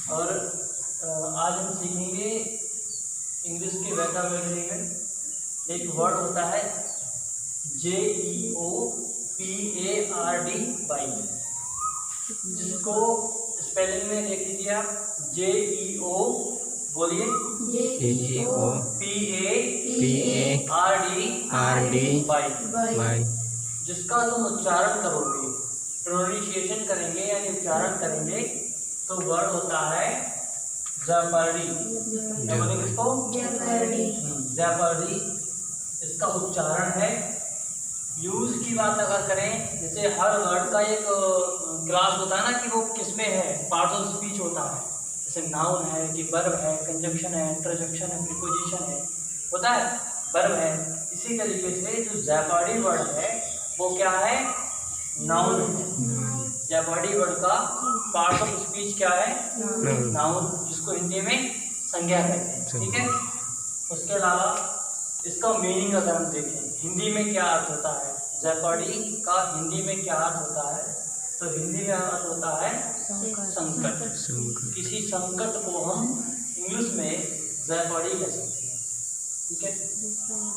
और आज हम सीखेंगे इंग्लिश के वोकैबुलरी में एक वर्ड होता है JEOPARDY, जिसको स्पेलिंग में देख लीजिए आप। JEO बोलिए PARDY, जिसका तुम उच्चारण करोगे, प्रोनाउंसिएशन करेंगे यानी उच्चारण करेंगे तो वर्ड होता है जेपर्डी। क्या बोलेंगे इसको? जेपर्डी। इसका उच्चारण है। यूज की बात अगर करें, जैसे हर वर्ड का एक क्लास होता है ना कि वो किसमें है, पार्ट ऑफ स्पीच होता है। जैसे नाउन है कि वर्ब है, कंजंक्शन है, इंटरजेक्शन है, प्रीपोजिशन है, होता है वर्ब है। इसी तरीके से जो जेपर्डी वर्ड है वो क्या है? नाउन है। जेपर्डी वर्ड का पार्ट ऑफ स्पीच क्या है? नाउन, जिसको हिंदी में संज्ञा कहते हैं। ठीक है। उसके अलावा इसका मीनिंग अगर हम देखें, हिंदी में क्या अर्थ होता है जेपर्डी का? हिंदी में क्या अर्थ होता है? तो हिंदी में अर्थ होता है संकट। किसी संकट को हम इंग्लिश में जेपर्डी कह सकते हैं। ठीक है।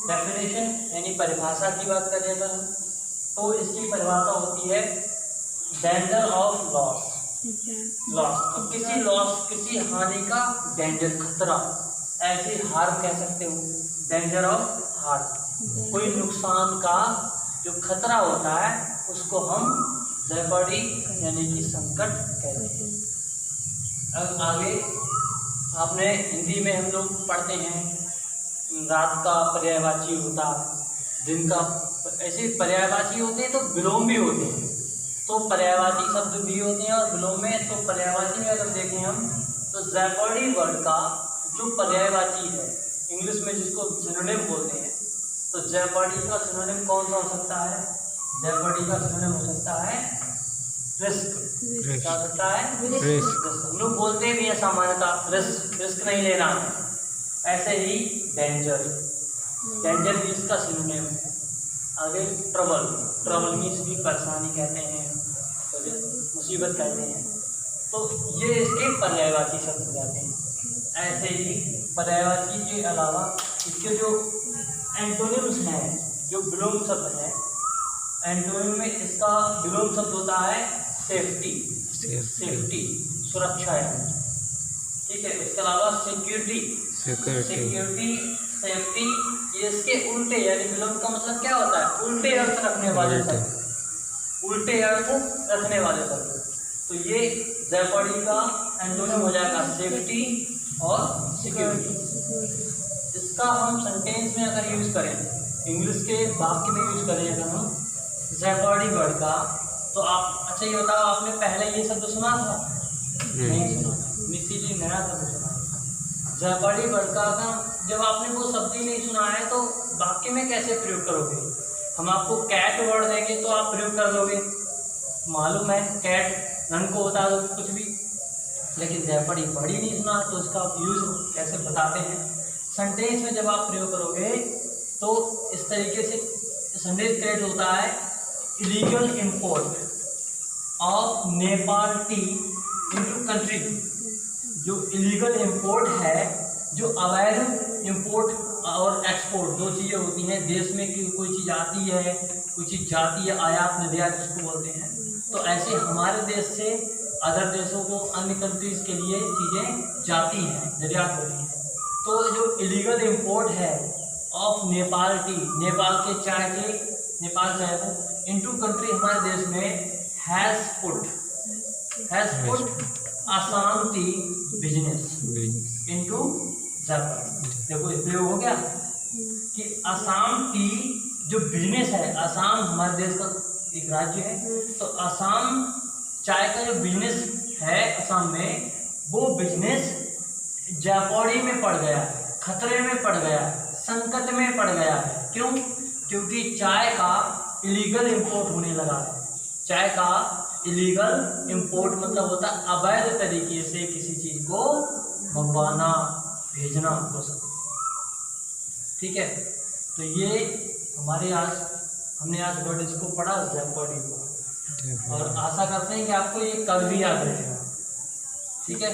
डेफिनेशन यानी परिभाषा की बात करें अगर हम, तो इसकी परिभाषा होती है डेंजर ऑफ लॉस। किसी हानि का डेंजर, खतरा, ऐसे हार कह सकते हो, डेंजर ऑफ हार। कोई नुकसान का जो खतरा होता है उसको हम जेपर्डी यानी कि संकट कहते हैं। अब आगे आपने हिंदी में हम लोग पढ़ते हैं रात का पर्यायवाची होता, दिन का, ऐसे पर्यायवाची होते हैं तो विलोम भी होते हैं। तो पर्यायवाची शब्द भी होते हैं और विलोम में। तो पर्यायवाची में अगर देखें हम तो जेपर्डी वर्ड का जो पर्यायवाची है इंग्लिश में जिसको सिनोनिम बोलते हैं, तो जेपर्डी का सिनोनिम कौन सा हो सकता है? जेपर्डी का सिनोनिम हो सकता है रिस्क। क्या हो सकता है? रिस्क। हम लोग बोलते भी हैं सामान्यतः रिस्क नहीं लेना है। ऐसे ही डेंजर भी इसका सिनोनिम है। आगे ट्रबल मीन्स भी परेशानी कहते हैं, मुसीबत कहते हैं। तो ये इसके पर्यायवाची शब्द हो जाते हैं। ऐसे ही पर्यायवाची के अलावा इसके जो एंटोनिम्स हैं, जो विलोम शब्द हैं, एंटोनिम में इसका विलोम शब्द होता है सेफ्टी, सुरक्षा यानी। ठीक है। इसके अलावा सिक्योरिटी, सेफ्टी, ये इसके उल्टे यानी विलोम का मतलब क्या होता है? उल्टे अर्थ रखने वाले शब्द, तो ये जेपर्डी का एंटोनिम हो जाएगा सेफ्टी और सिक्योरिटी। इसका हम सेंटेंस में अगर यूज करें, इंग्लिश के वाक्य में यूज करें अगर हम जेपर्डी वर्ड का, तो आप अच्छा ये बताओ, आपने पहले ये शब्द सुना था? नहीं सुना, इसीलिए नया शब्द सुना। जेपर्डी वर्ड का अगर जब आपने वो शब्द ही नहीं सुना है तो वाक्य में कैसे प्रयोग करोगे? हम आपको कैट वर्ड देंगे तो आप प्रयोग कर दोगे, मालूम है कैट, रन को बता दो कुछ भी, लेकिन जेपर्डी वर्ड ही नहीं सुना तो उसका यूज कैसे बताते हैं? सेंटेंस में जब आप प्रयोग करोगे तो इस तरीके से सेंटेंस क्रिएट होता है। Illegal import of Nepal T into country. जो इलीगल इंपोर्ट है, जो अवैध इंपोर्ट और एक्सपोर्ट, दो चीज़ें होती हैं देश में कि कोई चीज़ आती है, कोई चीज़ जाती है, आयात निर्यात जिसको बोलते हैं। तो ऐसे हमारे देश से अदर देशों को, अन्य कंट्रीज के लिए चीज़ें जाती हैं, निर्यात होती हैं। तो जो इलीगल इंपोर्ट है ऑफ नेपाल टी, नेपाल के चाय को इनटू कंट्री हमारे देश में हैज़ पुट अशांति बिजनेस इनटू जापान। देखो प्रयोग हो गया कि असम टी जो बिजनेस है, असम हमारे देश का एक राज्य है, तो असम चाय का जो बिजनेस है असम में, वो बिजनेस जेपर्डी में पड़ गया, खतरे में पड़ गया, संकट में पड़ गया है। क्यों? क्योंकि चाय का इलीगल इंपोर्ट होने लगा है। चाय का इलीगल इंपोर्ट मतलब होता है अवैध तरीके से किसी चीज को मंगवाना, भेजना हो सकता। ठीक है। तो ये हमने आज वर्ड इसको पढ़ा जेपर्डी को, और आशा करते हैं कि आपको ये कल भी याद रहेगा। ठीक है।